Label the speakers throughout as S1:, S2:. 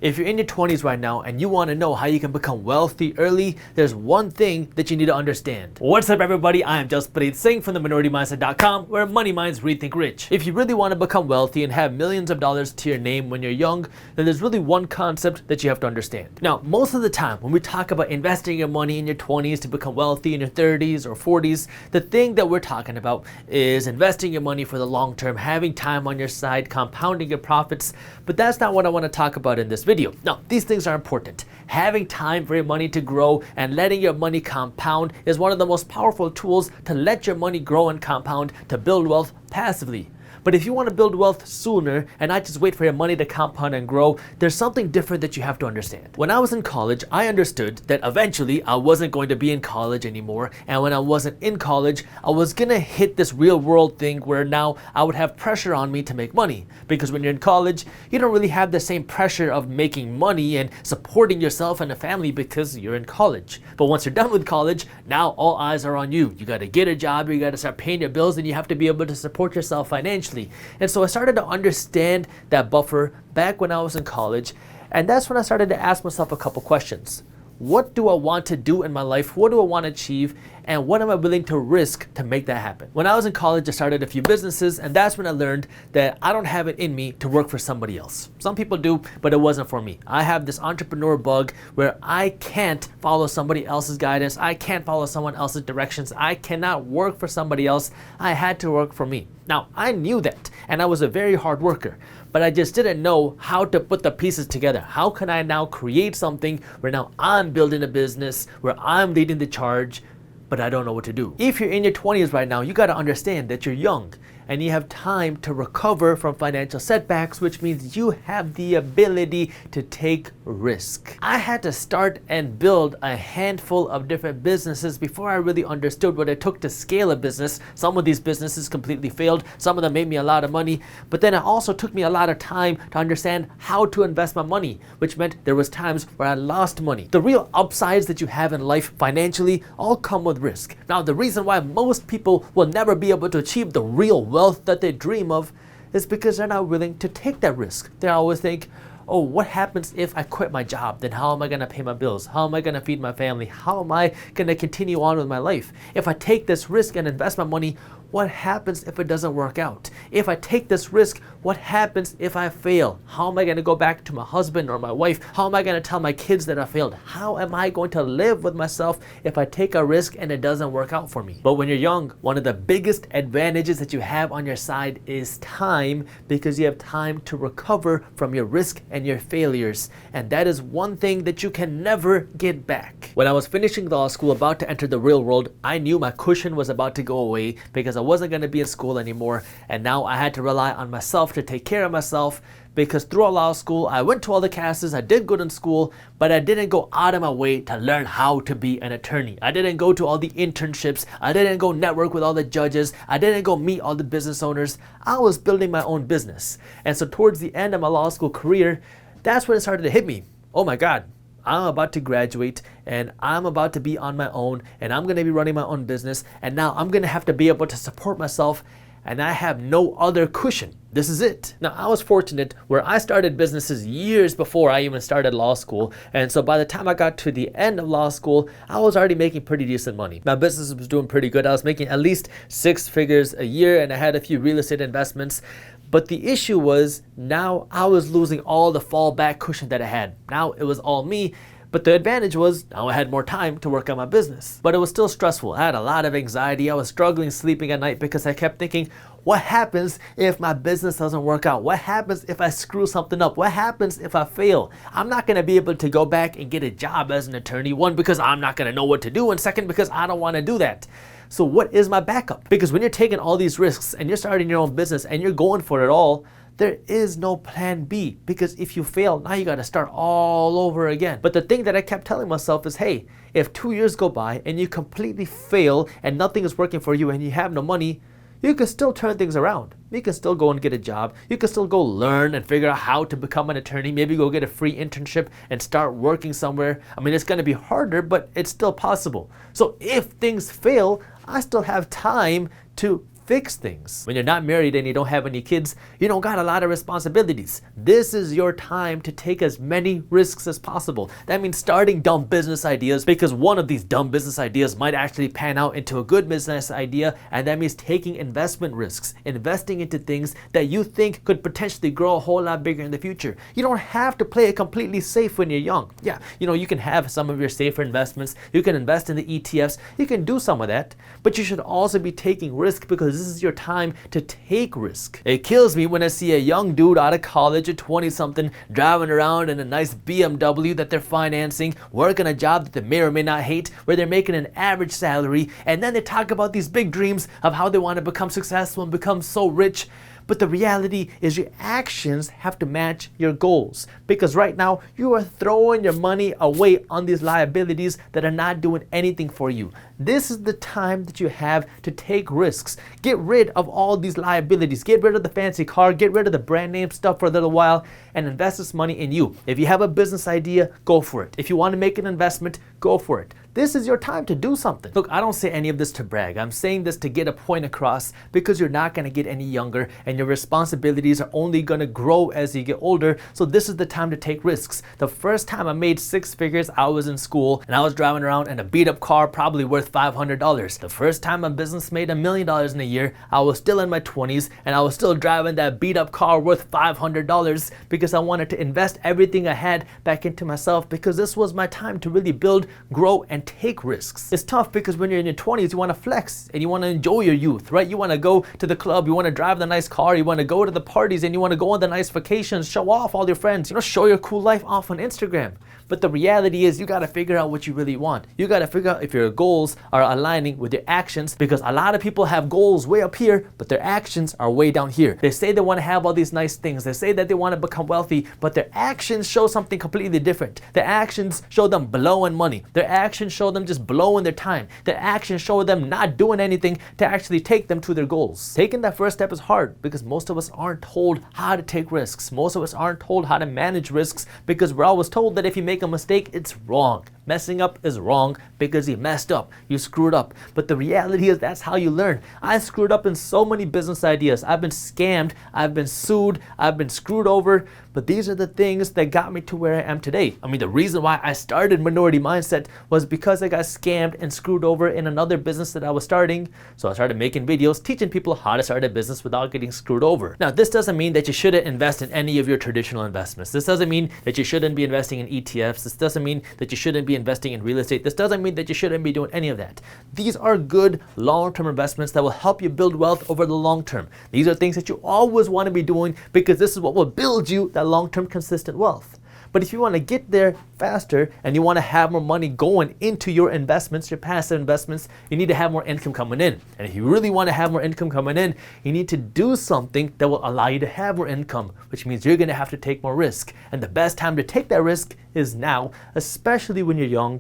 S1: If you're in your 20s right now and you want to know how you can become wealthy early, there's one thing that you need to understand. What's up everybody, I am Jasprit Singh from theminorityMindset.com, where money minds rethink rich. If you really want to become wealthy and have millions of dollars to your name when you're young, then there's really one concept that you have to understand. Now, most of the time when we talk about investing your money in your 20s to become wealthy in your 30s or 40s, the thing that we're talking about is investing your money for the long term, having time on your side, compounding your profits, but that's not what I want to talk about in this video. Now, these things are important. Having time for your money to grow and letting your money compound is one of the most powerful tools to let your money grow and compound to build wealth passively. But if you want to build wealth sooner and not just wait for your money to compound and grow, there's something different that you have to understand. When I was in college, I understood that eventually I wasn't going to be in college anymore. And when I wasn't in college, I was going to hit this real world thing where now I would have pressure on me to make money. Because when you're in college, you don't really have the same pressure of making money and supporting yourself and a family because you're in college. But once you're done with college, now all eyes are on you. You got to get a job, you got to start paying your bills, and you have to be able to support yourself financially. And so I started to understand that buffer back when I was in college, and that's when I started to ask myself a couple questions. What do I want to do in my life? What do I want to achieve? And what am I willing to risk to make that happen? When I was in college, I started a few businesses, and that's when I learned that I don't have it in me to work for somebody else. Some people do, but it wasn't for me. I have this entrepreneur bug where I can't follow somebody else's guidance. I can't follow someone else's directions. I cannot work for somebody else. I had to work for me. Now, I knew that, and I was a very hard worker, but I just didn't know how to put the pieces together. How can I now create something where now I'm building a business, where I'm leading the charge, but I don't know what to do? If you're in your 20s right now, you got to understand that you're young and you have time to recover from financial setbacks, which means you have the ability to take risk. I had to start and build a handful of different businesses before I really understood what it took to scale a business. Some of these businesses completely failed. Some of them made me a lot of money, but then it also took me a lot of time to understand how to invest my money, which meant there was times where I lost money. The real upsides that you have in life financially all come with risk. Now, the reason why most people will never be able to achieve the real wealth that they dream of is because they're not willing to take that risk. They always think, oh, what happens if I quit my job? Then how am I going to pay my bills? How am I going to feed my family? How am I going to continue on with my life? If I take this risk and invest my money, what happens if it doesn't work out? If I take this risk, what happens if I fail? How am I going to go back to my husband or my wife? How am I going to tell my kids that I failed? How am I going to live with myself if I take a risk and it doesn't work out for me? But when you're young, one of the biggest advantages that you have on your side is time, because you have time to recover from your risk and your failures. And that is one thing that you can never get back. When I was finishing law school, about to enter the real world, I knew my cushion was about to go away because I wasn't going to be in school anymore, and now I had to rely on myself to take care of myself, because throughout law school I went to all the classes, I did good in school, but I didn't go out of my way to learn how to be an attorney. I didn't go to all the internships, I didn't go network with all the judges, I didn't go meet all the business owners. I was building my own business. And so towards the end of my law school career, that's when it started to hit me. Oh my God, I'm about to graduate and I'm about to be on my own, and I'm going to be running my own business, and now I'm going to have to be able to support myself, and I have no other cushion. This is it. Now, I was fortunate where I started businesses years before I even started law school, and so by the time I got to the end of law school, I was already making pretty decent money. My business was doing pretty good. I was making at least 6 figures a year, and I had a few real estate investments. But the issue was, now I was losing all the fallback cushion that I had. Now it was all me. But the advantage was, now I had more time to work on my business. But it was still stressful. I had a lot of anxiety. I was struggling sleeping at night because I kept thinking, what happens if my business doesn't work out? What happens if I screw something up? What happens if I fail? I'm not going to be able to go back and get a job as an attorney. One, because I'm not going to know what to do. And second, because I don't want to do that. So what is my backup? Because when you're taking all these risks and you're starting your own business and you're going for it all, there is no plan B, because if you fail, now you got to start all over again. But the thing that I kept telling myself is, hey, if 2 years go by and you completely fail and nothing is working for you and you have no money, you can still turn things around. You can still go and get a job. You can still go learn and figure out how to become an attorney. Maybe go get a free internship and start working somewhere. I mean, it's going to be harder, but it's still possible. So if things fail, I still have time to fix things. When you're not married and you don't have any kids, you don't got a lot of responsibilities. This is your time to take as many risks as possible. That means starting dumb business ideas, because one of these dumb business ideas might actually pan out into a good business idea, and that means taking investment risks, investing into things that you think could potentially grow a whole lot bigger in the future. You don't have to play it completely safe when you're young. Yeah, you can have some of your safer investments, you can invest in the ETFs, you can do some of that, but you should also be taking risk, because this is your time to take risk. It kills me when I see a young dude out of college, a 20-something, driving around in a nice BMW that they're financing, working a job that they may or may not hate, where they're making an average salary, and then they talk about these big dreams of how they want to become successful and become so rich. But the reality is your actions have to match your goals, because right now you are throwing your money away on these liabilities that are not doing anything for you. This is the time that you have to take risks. Get rid of all these liabilities. Get rid of the fancy car, get rid of the brand name stuff for a little while, and invest this money in you. If you have a business idea, go for it. If you want to make an investment, go for it. This is your time to do something. Look, I don't say any of this to brag. I'm saying this to get a point across, because you're not going to get any younger and your responsibilities are only going to grow as you get older. So this is the time to take risks. The first time I made 6 figures, I was in school and I was driving around in a beat up car probably worth $500. The first time my business made $1 million in a year, I was still in my 20s and I was still driving that beat up car worth $500, because I wanted to invest everything I had back into myself, because this was my time to really build, grow, and take risks. It's tough because when you're in your 20s, you want to flex and you want to enjoy your youth, right? You want to go to the club, you want to drive the nice car, you want to go to the parties, and you want to go on the nice vacations, show off all your friends, show your cool life off on Instagram. But the reality is you got to figure out what you really want. You got to figure out if your goals are aligning with your actions, because a lot of people have goals way up here, but their actions are way down here. They say they want to have all these nice things. They say that they want to become wealthy, but their actions show something completely different. Their actions show them blowing money. Their actions show them just blowing their time. Their actions show them not doing anything to actually take them to their goals. Taking that first step is hard, because most of us aren't told how to take risks. Most of us aren't told how to manage risks, because we're always told that if you make a mistake, it's wrong. Messing up is wrong because you messed up, you screwed up. But the reality is that's how you learn. I screwed up in so many business ideas. I've been scammed, I've been sued, I've been screwed over, but these are the things that got me to where I am today. I mean, the reason why I started Minority Mindset was because I got scammed and screwed over in another business that I was starting. So I started making videos teaching people how to start a business without getting screwed over. Now, this doesn't mean that you shouldn't invest in any of your traditional investments. This doesn't mean that you shouldn't be investing in ETFs. This doesn't mean that you shouldn't be investing in real estate. This doesn't mean that you shouldn't be doing any of that. These are good long-term investments that will help you build wealth over the long term. These are things that you always want to be doing, because this is what will build you that long-term consistent wealth. But if you want to get there faster and you want to have more money going into your investments, your passive investments, you need to have more income coming in. And if you really want to have more income coming in, you need to do something that will allow you to have more income, which means you're going to have to take more risk. And the best time to take that risk is now, especially when you're young,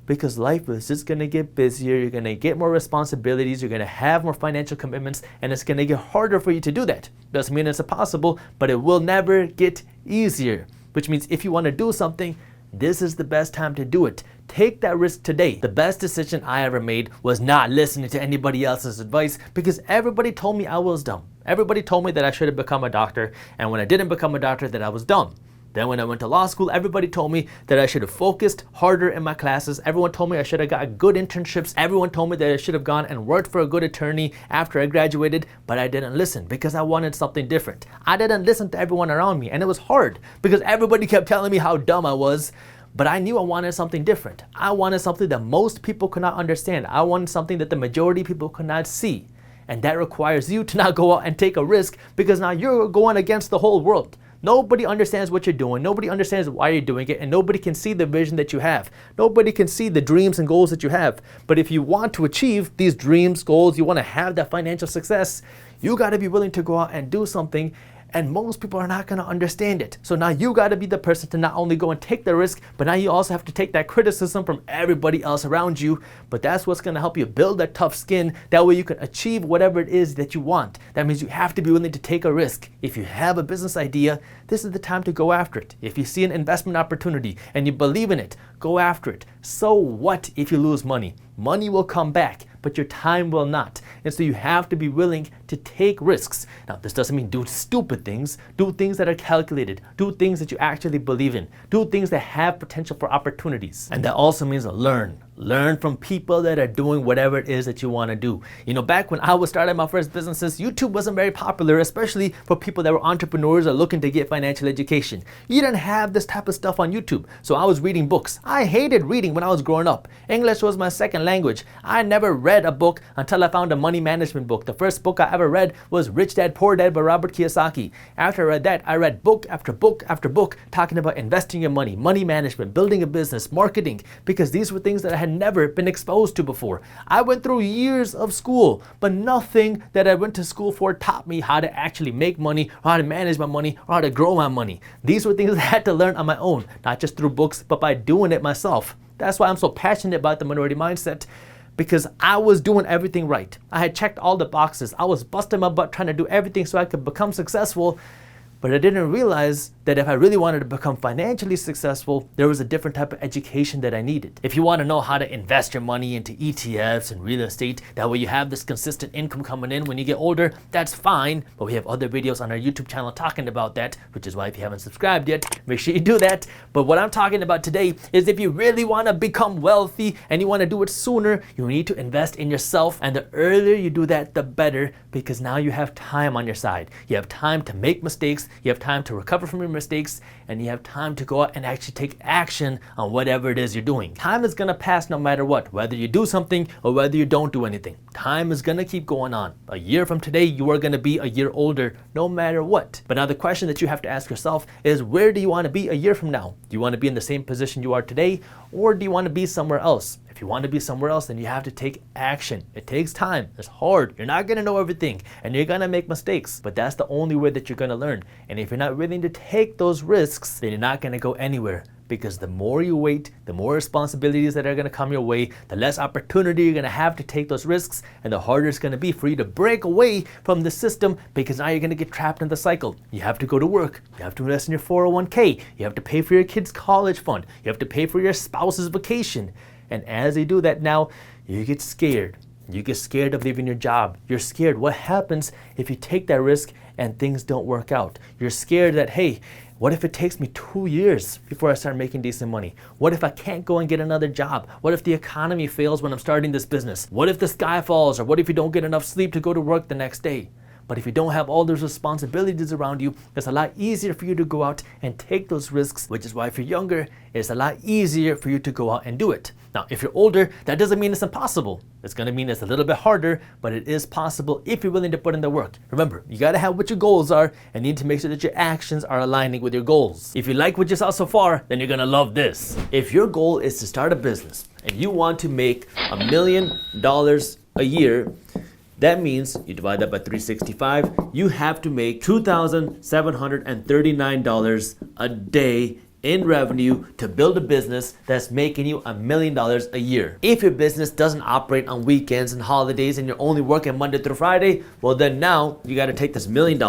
S1: because life is just going to get busier, you're going to get more responsibilities, you're going to have more financial commitments, and it's going to get harder for you to do that. Doesn't mean it's impossible, but it will never get easier. Which means if you want to do something, this is the best time to do it. Take that risk today. The best decision I ever made was not listening to anybody else's advice, because everybody told me I was dumb. Everybody told me that I should have become a doctor, and when I didn't become a doctor, that I was dumb. Then when I went to law school, everybody told me that I should have focused harder in my classes. Everyone told me I should have got good internships. Everyone told me that I should have gone and worked for a good attorney after I graduated, but I didn't listen because I wanted something different. I didn't listen to everyone around me, and it was hard because everybody kept telling me how dumb I was. But I knew I wanted something different. I wanted something that most people could not understand. I wanted something that the majority of people could not see. And that requires you to not go out and take a risk, because now you're going against the whole world. Nobody understands what you're doing. Nobody understands why you're doing it, and nobody can see the vision that you have. Nobody can see the dreams and goals that you have. But if you want to achieve these dreams, goals, you want to have that financial success, you got to be willing to go out and do something. And most people are not going to understand it. So now you got to be the person to not only go and take the risk, but now you also have to take that criticism from everybody else around you. But that's what's going to help you build that tough skin. That way you can achieve whatever it is that you want. That means you have to be willing to take a risk. If you have a business idea, this is the time to go after it. If you see an investment opportunity and you believe in it, go after it. So what if you lose money? Money will come back, but your time will not. And so you have to be willing to take risks. Now, this doesn't mean do stupid things. Do things that are calculated. Do things that you actually believe in. Do things that have potential for opportunities. And that also means learn. Learn from people that are doing whatever it is that you want to do. You know, back when I was starting my first businesses, YouTube wasn't very popular, especially for people that were entrepreneurs or looking to get financial education. You didn't have this type of stuff on YouTube. So I was reading books. I hated reading when I was growing up. English was my second language. I never read a book until I found a money management book. The first book I ever read was Rich Dad Poor Dad by Robert Kiyosaki. After I read that, I read book after book after book talking about investing your money, money management, building a business, marketing, because these were things that I had never been exposed to before. I went through years of school, but nothing that I went to school for taught me how to actually make money, or how to manage my money, or how to grow my money. These were things I had to learn on my own, not just through books, but by doing it myself. That's why I'm so passionate about the minority mindset, because I was doing everything right. I had checked all the boxes. I was busting my butt trying to do everything so I could become successful. But I didn't realize that if I really wanted to become financially successful, there was a different type of education that I needed. If you want to know how to invest your money into ETFs and real estate, that way you have this consistent income coming in when you get older, that's fine. But we have other videos on our YouTube channel talking about that, which is why if you haven't subscribed yet, make sure you do that. But what I'm talking about today is if you really want to become wealthy and you want to do it sooner, you need to invest in yourself. And the earlier you do that, the better, because now you have time on your side. You have time to make mistakes. You have time to recover from your mistakes, and you have time to go out and actually take action on whatever it is you're doing. Time is going to pass no matter what, whether you do something or whether you don't do anything. Time is going to keep going on. A year from today, you are going to be a year older no matter what. But now the question that you have to ask yourself is, where do you want to be a year from now? Do you want to be in the same position you are today, or do you want to be somewhere else? If you want to be somewhere else, then you have to take action. It takes time. It's hard. You're not going to know everything, and you're going to make mistakes, but that's the only way that you're going to learn. And if you're not willing to take those risks, then you're not going to go anywhere. Because the more you wait, the more responsibilities that are going to come your way, the less opportunity you're going to have to take those risks, and the harder it's going to be for you to break away from the system, because now you're going to get trapped in the cycle. You have to go to work. You have to invest in your 401k. You have to pay for your kids' college fund. You have to pay for your spouse's vacation. And as you do that now, you get scared. You get scared of leaving your job. You're scared what happens if you take that risk and things don't work out. You're scared that, hey, what if it takes me 2 years before I start making decent money? What if I can't go and get another job? What if the economy fails when I'm starting this business? What if the sky falls? Or what if you don't get enough sleep to go to work the next day? But if you don't have all those responsibilities around you, it's a lot easier for you to go out and take those risks, which is why if you're younger, it's a lot easier for you to go out and do it. Now, if you're older, that doesn't mean it's impossible. It's going to mean it's a little bit harder, but it is possible if you're willing to put in the work. Remember, you got to have what your goals are, and you need to make sure that your actions are aligning with your goals. If you like what you saw so far, then you're going to love this. If your goal is to start a business and you want to make $1 million a year, that means you divide that by 365, you have to make $2,739 a day in revenue to build a business that's making you $1 million a year. If your business doesn't operate on weekends and holidays and you're only working Monday through Friday, well then now you got to take this $1 million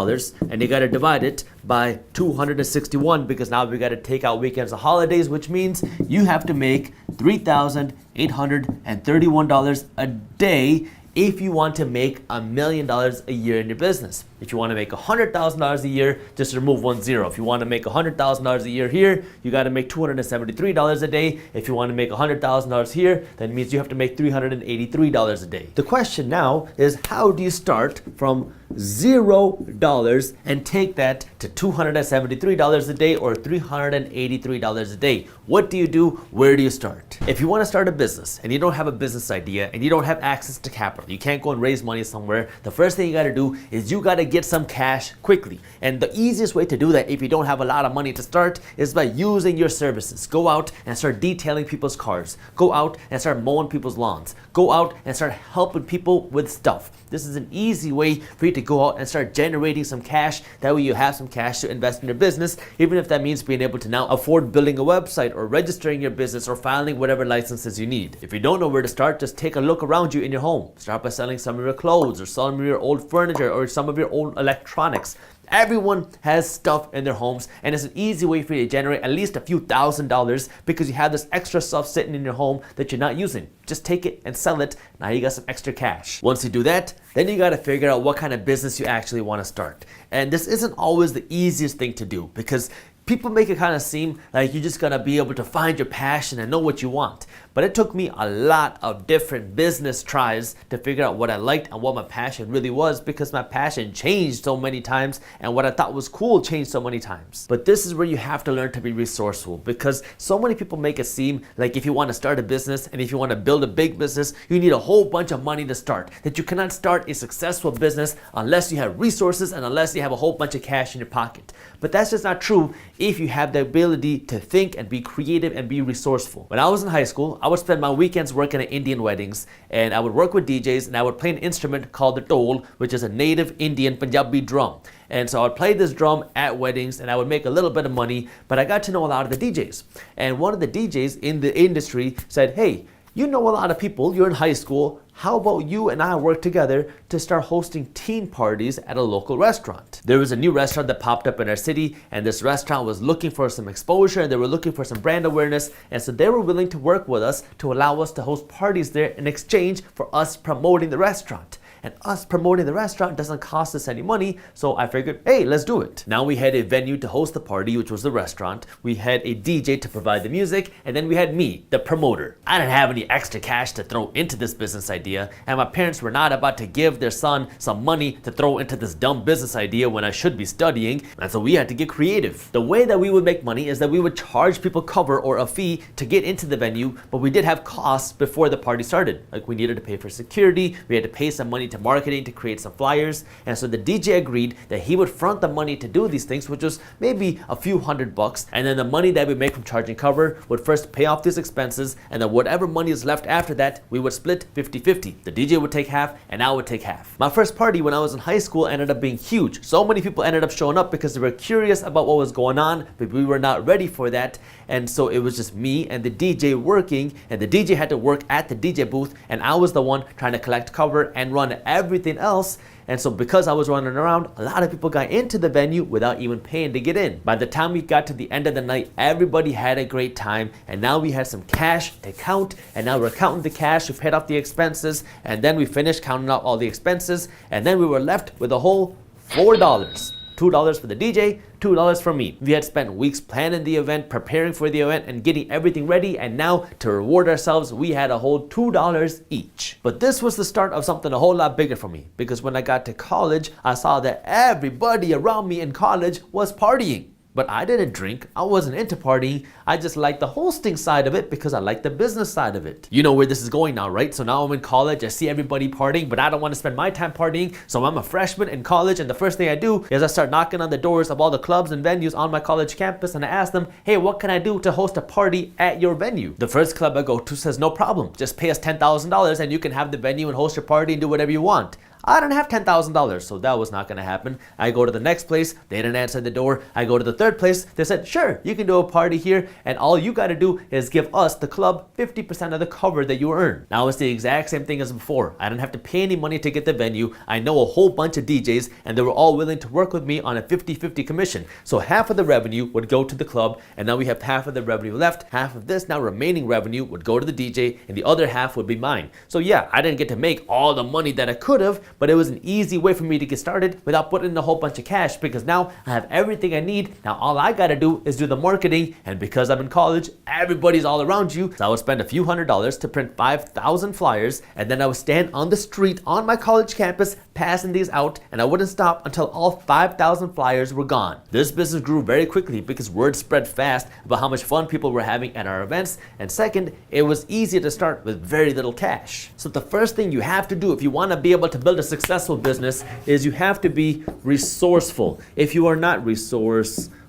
S1: and you got to divide it by 261, because now we got to take out weekends and holidays, which means you have to make $3,831 a day if you want to make $1 million a year in your business. If you want to make $100,000 a year, just remove 1 0. If you want to make $100,000 a year here, you got to make $273 a day. If you want to make $100,000 here, that means you have to make $383 a day. The question now is, how do you start from $0 and take that to $273 a day or $383 a day? What do you do? Where do you start? If you want to start a business and you don't have a business idea and you don't have access to capital, you can't go and raise money somewhere, the first thing you got to do is you got to get some cash quickly. And the easiest way to do that if you don't have a lot of money to start is by using your services. Go out and start detailing people's cars. Go out and start mowing people's lawns. Go out and start helping people with stuff. This is an easy way for you to go out and start generating some cash. That way you have some cash to invest in your business, even if that means being able to now afford building a website or registering your business or filing whatever licenses you need. If you don't know where to start, just take a look around you in your home. Start by selling some of your clothes or some of your old furniture or some of your old electronics. Everyone has stuff in their homes, and it's an easy way for you to generate at least a few $1,000s because you have this extra stuff sitting in your home that you're not using. Just take it and sell it. Now you got some extra cash. Once you do that, then you got to figure out what kind of business you actually want to start. And this isn't always the easiest thing to do because people make it kind of seem like you're just gonna be able to find your passion and know what you want. But it took me a lot of different business tries to figure out what I liked and what my passion really was, because my passion changed so many times and what I thought was cool changed so many times. But this is where you have to learn to be resourceful, because so many people make it seem like if you want to start a business and if you want to build a big business, you need a whole bunch of money to start. That you cannot start a successful business unless you have resources and unless you have a whole bunch of cash in your pocket. But that's just not true if you have the ability to think and be creative and be resourceful. When I was in high school, I would spend my weekends working at Indian weddings, and I would work with DJs, and I would play an instrument called the dhol, which is a native Indian Punjabi drum. And so I would play this drum at weddings, and I would make a little bit of money, but I got to know a lot of the DJs. And one of the DJs in the industry said, "Hey, you know a lot of people, you're in high school, how about you and I work together to start hosting teen parties at a local restaurant?" There was a new restaurant that popped up in our city, and this restaurant was looking for some exposure and they were looking for some brand awareness, and so they were willing to work with us to allow us to host parties there in exchange for us promoting the restaurant. And us promoting the restaurant doesn't cost us any money, so I figured, hey, let's do it. Now we had a venue to host the party, which was the restaurant. We had a DJ to provide the music, and then we had me, the promoter. I didn't have any extra cash to throw into this business idea, and my parents were not about to give their son some money to throw into this dumb business idea when I should be studying, and so we had to get creative. The way that we would make money is that we would charge people cover or a fee to get into the venue, but we did have costs before the party started. Like we needed to pay for security, we had to pay some money to marketing to create some flyers, and so the DJ agreed that he would front the money to do these things, which was maybe a few $100, and then the money that we make from charging cover would first pay off these expenses, and then whatever money is left after that, we would split 50-50. The DJ would take half and I would take half. My first party when I was in high school ended up being huge. So many people ended up showing up because they were curious about what was going on, but we were not ready for that, and so it was just me and the DJ working, and the DJ had to work at the DJ booth, and I was the one trying to collect cover and run everything else. And so because I was running around, a lot of people got into the venue without even paying to get in. By the time we got to the end of the night, everybody had a great time, and now we had some cash to count, and now we're counting the cash, we paid off the expenses, and then we finished counting out all the expenses, and then we were left with a whole $4. $2 for the DJ, $2 for me. We had spent weeks planning the event, preparing for the event, and getting everything ready, and now to reward ourselves, we had a whole $2 each. But this was the start of something a whole lot bigger for me, because when I got to college, I saw that everybody around me in college was partying. But I didn't drink, I wasn't into partying, I just liked the hosting side of it because I liked the business side of it. You know where this is going now, right? So now I'm in college, I see everybody partying, but I don't want to spend my time partying, so I'm a freshman in college, and the first thing I do is I start knocking on the doors of all the clubs and venues on my college campus, and I ask them, hey, what can I do to host a party at your venue? The first club I go to says, no problem, just pay us $10,000 and you can have the venue and host your party and do whatever you want. I don't have $10,000, so that was not going to happen. I go to the next place, they didn't answer the door. I go to the third place, they said, sure, you can do a party here, and all you got to do is give us, the club, 50% of the cover that you earn. Now it's the exact same thing as before. I didn't have to pay any money to get the venue. I know a whole bunch of DJs, and they were all willing to work with me on a 50-50 commission. So half of the revenue would go to the club, and now we have half of the revenue left. Half of this now remaining revenue would go to the DJ, and the other half would be mine. So yeah, I didn't get to make all the money that I could have, but it was an easy way for me to get started without putting in a whole bunch of cash, because now I have everything I need. Now all I gotta do is do the marketing, and because I'm in college, everybody's all around you, so I would spend a few $100s to print 5,000 flyers, and then I would stand on the street on my college campus passing these out, and I wouldn't stop until all 5,000 flyers were gone. This business grew very quickly because word spread fast about how much fun people were having at our events, and second, it was easy to start with very little cash. So the first thing you have to do if you want to be able to build a successful business is you have to be resourceful. If you are not resourceful,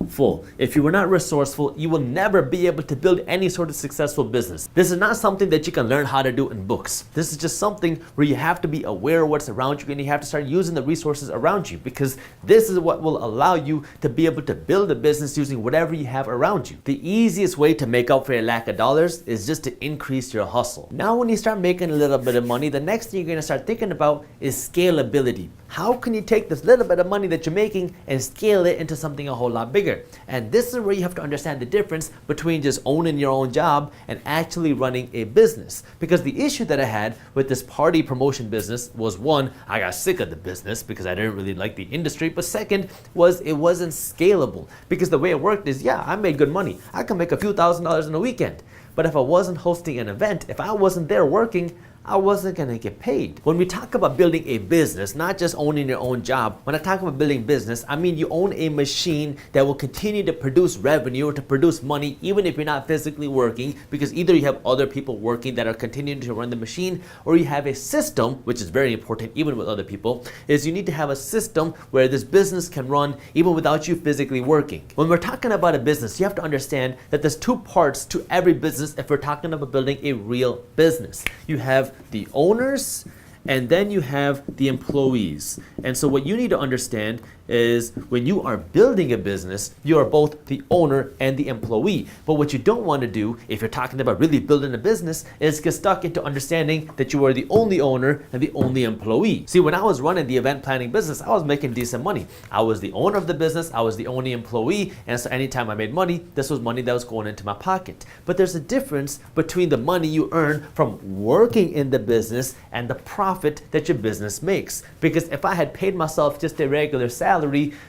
S1: you will never be able to build any sort of successful business. This is not something that you can learn how to do in books. This is just something where you have to be aware of what's around you, and you have have to start using the resources around you, because this is what will allow you to be able to build a business using whatever you have around you. The easiest way to make up for your lack of dollars is just to increase your hustle. Now, when you start making a little bit of money, the next thing you're going to start thinking about is scalability. How can you take this little bit of money that you're making and scale it into something a whole lot bigger? And this is where you have to understand the difference between just owning your own job and actually running a business. Because the issue that I had with this party promotion business was, one, I got sick of the business because I didn't really like the industry, but second was it wasn't scalable. Because the way it worked is, yeah, I made good money. I can make a few $1,000s in a weekend. But if I wasn't hosting an event, if I wasn't there working, I wasn't gonna get paid. When we talk about building a business, not just owning your own job, when I talk about building business, I mean you own a machine that will continue to produce revenue or to produce money even if you're not physically working, because either you have other people working that are continuing to run the machine, or you have a system, which is very important even with other people, is you need to have a system where this business can run even without you physically working. When we're talking about a business, you have to understand that there's two parts to every business if we're talking about building a real business. You have the owners, and then you have the employees. And so what you need to understand is when you are building a business, you are both the owner and the employee. But what you don't want to do, if you're talking about really building a business, is get stuck into understanding that you are the only owner and the only employee. See, when I was running the event planning business, I was making decent money. I was the owner of the business, I was the only employee, and so anytime I made money, this was money that was going into my pocket. But there's a difference between the money you earn from working in the business and the profit that your business makes. Because if I had paid myself just a regular salary,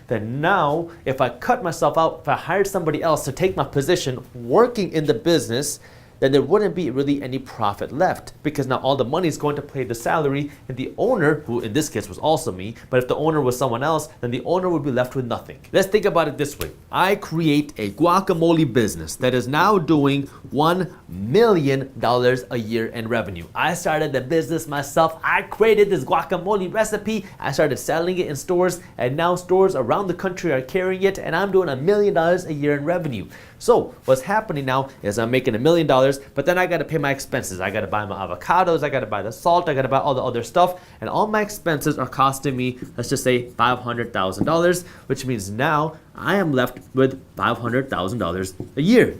S1: then now if I cut myself out, if I hired somebody else to take my position working in the business, then there wouldn't be really any profit left, because now all the money is going to pay the salary, and the owner, who in this case was also me, but if the owner was someone else, then the owner would be left with nothing. Let's think about it this way. I create a guacamole business that is now doing $1 million a year in revenue. I started the business myself. I created this guacamole recipe. I started selling it in stores, and now stores around the country are carrying it, and I'm doing $1 million a year in revenue. So what's happening now is I'm making $1 million, but then I got to pay my expenses. I got to buy my avocados, I got to buy the salt, I got to buy all the other stuff, and all my expenses are costing me, let's just say $500,000, which means now I am left with $500,000 a year.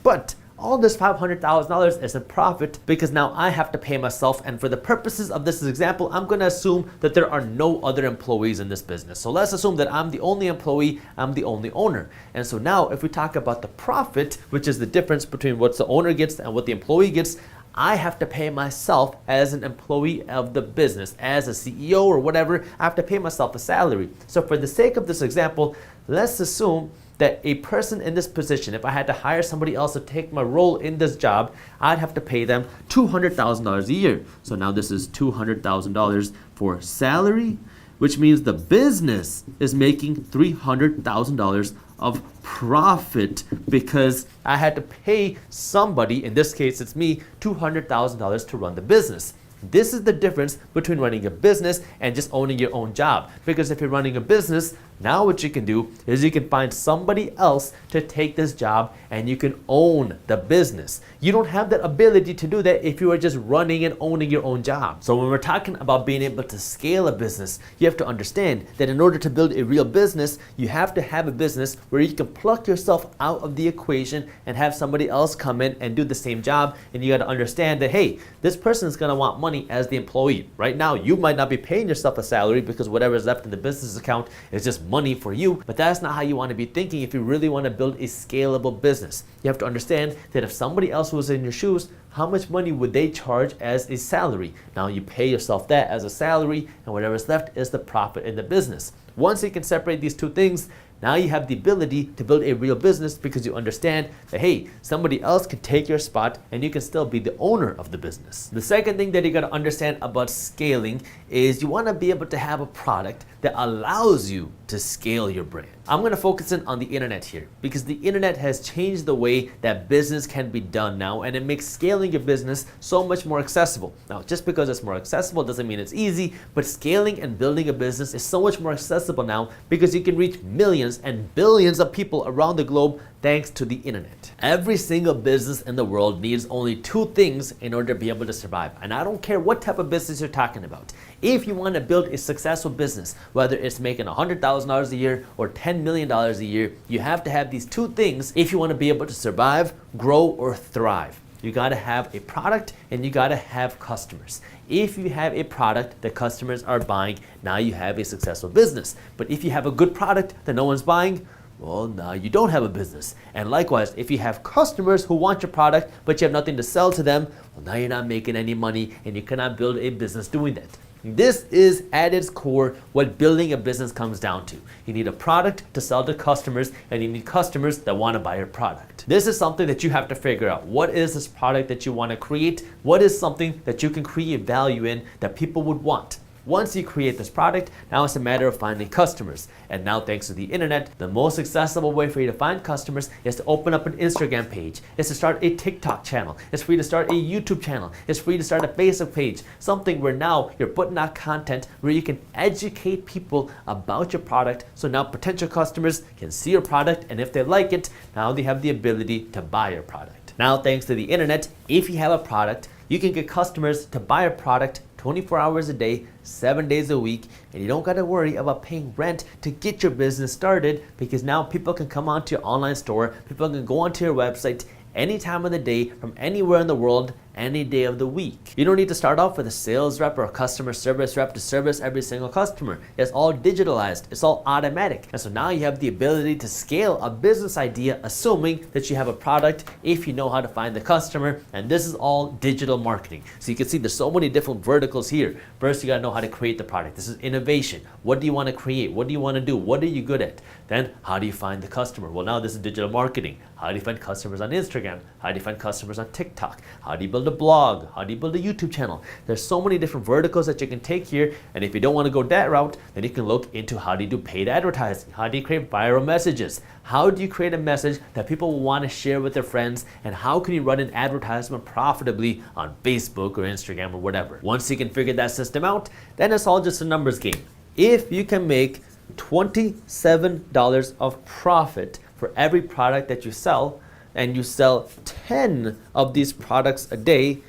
S1: But all this $500,000 is a profit because now I have to pay myself, and for the purposes of this example, I'm going to assume that there are no other employees in this business. So let's assume that I'm the only employee, I'm the only owner. And so now if we talk about the profit, which is the difference between what the owner gets and what the employee gets, I have to pay myself as an employee of the business, as a CEO or whatever. I have to pay myself a salary. So for the sake of this example, let's assume that a person in this position, if I had to hire somebody else to take my role in this job, I'd have to pay them $200,000 a year. So now this is $200,000 for salary, which means the business is making $300,000 of profit because I had to pay somebody, in this case it's me, $200,000 to run the business. This is the difference between running a business and just owning your own job. Because if you're running a business, now what you can do is you can find somebody else to take this job and you can own the business. You don't have that ability to do that if you are just running and owning your own job. So when we're talking about being able to scale a business, you have to understand that in order to build a real business, you have to have a business where you can pluck yourself out of the equation and have somebody else come in and do the same job. And you got to understand that, hey, this person is going to want money as the employee. Right now, you might not be paying yourself a salary because whatever is left in the business account is just money for you, but that's not how you want to be thinking if you really want to build a scalable business. You have to understand that if somebody else was in your shoes, how much money would they charge as a salary? Now you pay yourself that as a salary, and whatever's left is the profit in the business. Once you can separate these two things, now you have the ability to build a real business because you understand that, hey, somebody else can take your spot and you can still be the owner of the business. The second thing that you got to understand about scaling is you want to be able to have a product that allows you to scale your brand. I'm going to focus in on the internet here because the internet has changed the way that business can be done now, and it makes scaling your business so much more accessible. Now, just because it's more accessible doesn't mean it's easy, but scaling and building a business is so much more accessible now because you can reach millions and billions of people around the globe thanks to the internet. Every single business in the world needs only two things in order to be able to survive. And I don't care what type of business you're talking about. If you want to build a successful business, whether it's making $100,000 a year or $10 million a year, you have to have these two things if you want to be able to survive, grow, or thrive. You got to have a product and you got to have customers. If you have a product that customers are buying, now you have a successful business. But if you have a good product that no one's buying, well, now you don't have a business. And likewise, if you have customers who want your product, but you have nothing to sell to them, well, now you're not making any money and you cannot build a business doing that. This is at its core what building a business comes down to. You need a product to sell to customers and you need customers that want to buy your product. This is something that you have to figure out. What is this product that you want to create? What is something that you can create value in that people would want? Once you create this product, now it's a matter of finding customers. And now thanks to the internet, the most accessible way for you to find customers is to open up an Instagram page. It's to start a TikTok channel. It's for you to start a YouTube channel. It's for you to start a Facebook page. Something where now you're putting out content where you can educate people about your product. So now potential customers can see your product, and if they like it, now they have the ability to buy your product. Now thanks to the internet, if you have a product, you can get customers to buy your product 24 hours a day, 7 days a week, and you don't got to worry about paying rent to get your business started, because now people can come onto your online store, people can go onto your website any time of the day from anywhere in the world, any day of the week. You don't need to start off with a sales rep or a customer service rep to service every single customer. It's all digitalized, it's all automatic. And so now you have the ability to scale a business idea, assuming that you have a product if you know how to find the customer. And this is all digital marketing. So you can see there's so many different verticals here. First, you gotta know how to create the product. This is innovation. What do you want to create? What do you want to do? What are you good at? Then how do you find the customer? Well, now this is digital marketing. How do you find customers on Instagram? How do you find customers on TikTok? How do you build a blog? How do you build a YouTube channel? There's so many different verticals that you can take here, and if you don't want to go that route, then you can look into how do you do paid advertising? How do you create viral messages? How do you create a message that people will want to share with their friends? And how can you run an advertisement profitably on Facebook or Instagram or whatever? Once you can figure that system out, then it's all just a numbers game. If you can make $27 of profit for every product that you sell, and you sell 10 of these products a day,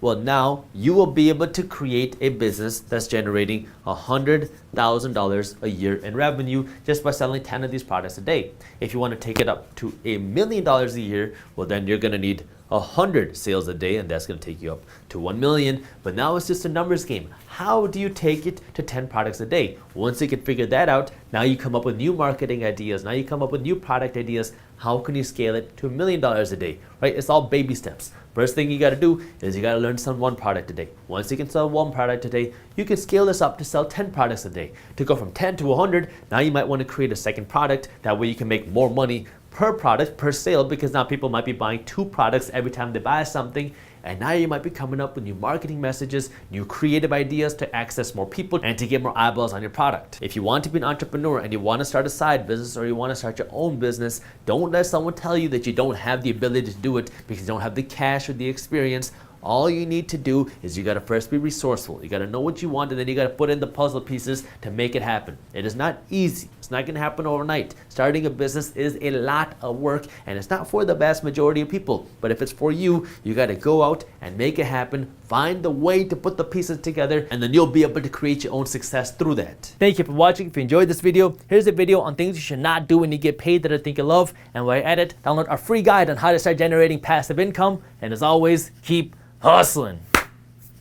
S1: well, now you will be able to create a business that's generating $100,000 a year in revenue just by selling 10 of these products a day. If you want to take it up to $1 million a year, well, then you're going to need 100 sales a day, and that's going to take you up to 1 million. But now it's just a numbers game. How do you take it to 10 products a day? Once you can figure that out, now you come up with new marketing ideas. Now you come up with new product ideas. How can you scale it to $1 million a day, right? It's all baby steps. First thing you got to do is you got to learn to sell one product a day. Once you can sell one product a day, you can scale this up to sell 10 products a day. To go from 10 to 100, now you might want to create a second product. That way you can make more money per product, per sale, because now people might be buying 2 products every time they buy something. And now you might be coming up with new marketing messages, new creative ideas to access more people and to get more eyeballs on your product. If you want to be an entrepreneur and you want to start a side business or you want to start your own business, don't let someone tell you that you don't have the ability to do it because you don't have the cash or the experience. All you need to do is you got to first be resourceful. You got to know what you want, and then you got to put in the puzzle pieces to make it happen. It is not easy. It's not going to happen overnight. Starting a business is a lot of work, and it's not for the vast majority of people. But if it's for you, you got to go out and make it happen. Find the way to put the pieces together, and then you'll be able to create your own success through that. Thank you for watching. If you enjoyed this video, here's a video on things you should not do when you get paid that I think you love. And while you're at it, download our free guide on how to start generating passive income. And as always, keep hustling.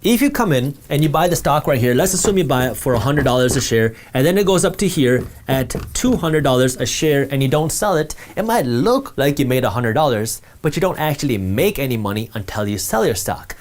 S1: If you come in and you buy the stock right here, let's assume you buy it for $100 a share, and then it goes up to here at $200 a share, and you don't sell it, it might look like you made $100, but you don't actually make any money until you sell your stock.